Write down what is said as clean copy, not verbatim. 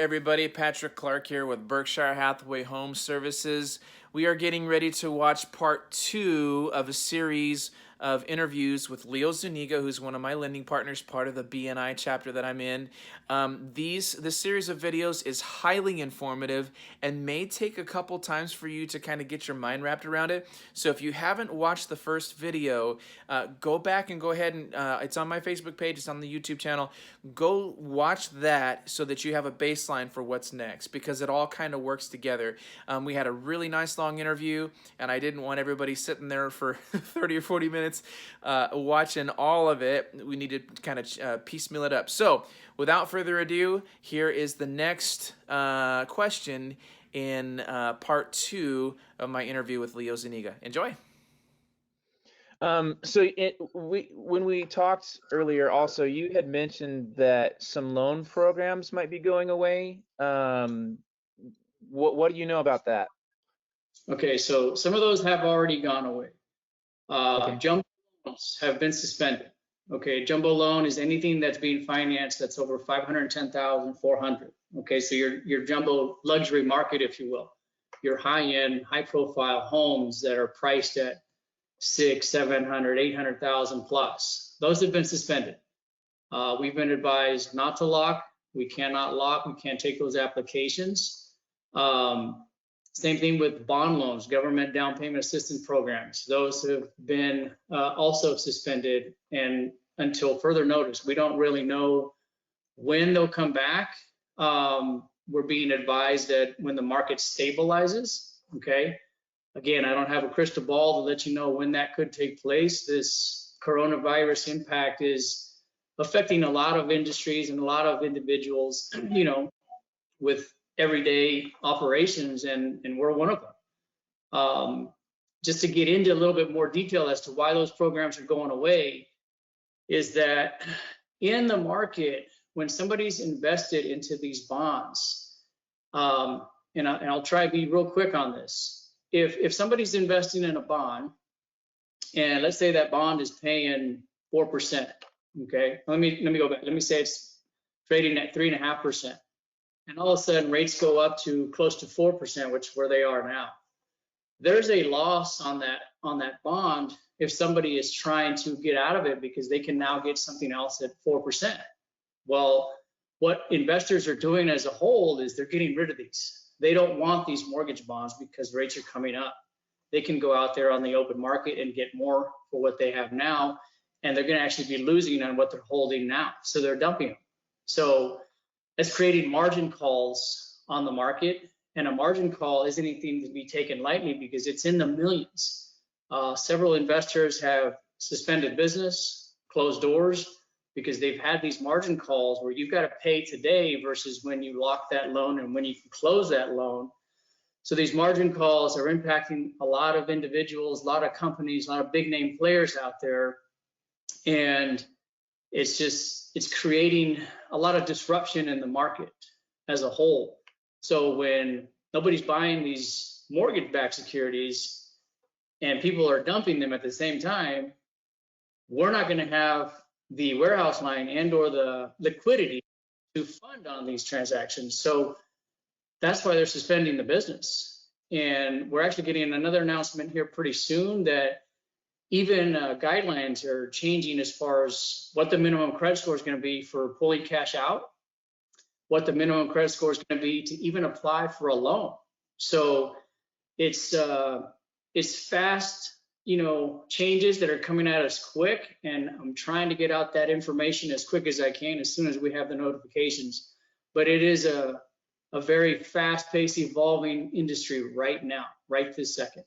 everybody. Patrick Clark here with Berkshire Hathaway HomeServices. We are getting ready to watch part 2 of a series of interviews with Leo Zuniga, who's one of my lending partners, part of the BNI chapter that I'm in. This series of videos is highly informative and may take a couple times for you to kind of get your mind wrapped around it. So if you haven't watched the first video, go back and go ahead and it's on my Facebook page, it's on the YouTube channel. Go watch that so that you have a baseline for what's next, because it all kind of works together. We had a really nice long interview, and I didn't want everybody sitting there for 30 or 40 minutes watching all of it. We need to kind of piecemeal it up. So without further ado, here is the next question in part 2 of my interview with Leo Zuniga. Enjoy. When we talked earlier, also, you had mentioned that some loan programs might be going away. What do you know about that? Okay, so some of those have already gone away. Okay. Jumbo loans have been suspended. Okay, jumbo loan is anything that's being financed that's over $510,400. Okay, so your jumbo luxury market, if you will, your high-end, high-profile homes that are priced at $600,000, $700,000, $800,000 plus. Those have been suspended. We've been advised not to lock. We cannot lock. We can't take those applications. Same thing with bond loans, government down payment assistance programs. Those have been also suspended, and until further notice, we don't really know when they'll come back. We're being advised that when the market stabilizes, okay? Again, I don't have a crystal ball to let you know when that could take place. This coronavirus impact is affecting a lot of industries and a lot of individuals, you know, with everyday operations, and we're one of them. Just to get into a little bit more detail as to why those programs are going away, is that in the market, when somebody's invested into these bonds, and I'll try to be real quick on this. If somebody's investing in a bond, and let's say that bond is paying 4%, okay? Let me go back. Let me say it's trading at 3.5%. And all of a sudden rates go up to close to 4%, which is where they are now. There's a loss on that bond if somebody is trying to get out of it because they can now get something else at 4%. Well, what investors are doing as a whole is they're getting rid of these. They don't want these mortgage bonds because rates are coming up. They can go out there on the open market and get more for what they have now, and they're going to actually be losing on what they're holding now. So they're dumping them. So it's creating margin calls on the market, and a margin call isn't anything to be taken lightly because it's in the millions. Several investors have suspended business, closed doors, because they've had these margin calls where you've got to pay today versus when you lock that loan and when you can close that loan. So these margin calls are impacting a lot of individuals, a lot of companies, a lot of big name players out there, and it's creating a lot of disruption in the market as a whole. So when nobody's buying these mortgage-backed securities and people are dumping them at the same time, we're not going to have the warehouse line and or the liquidity to fund on these transactions. So that's why they're suspending the business. And we're actually getting another announcement here pretty soon that even guidelines are changing as far as what the minimum credit score is going to be for pulling cash out, what the minimum credit score is going to be to even apply for a loan. So it's fast, you know, changes that are coming at us quick, and I'm trying to get out that information as quick as I can as soon as we have the notifications. But it is a very fast-paced, evolving industry right now, right this second.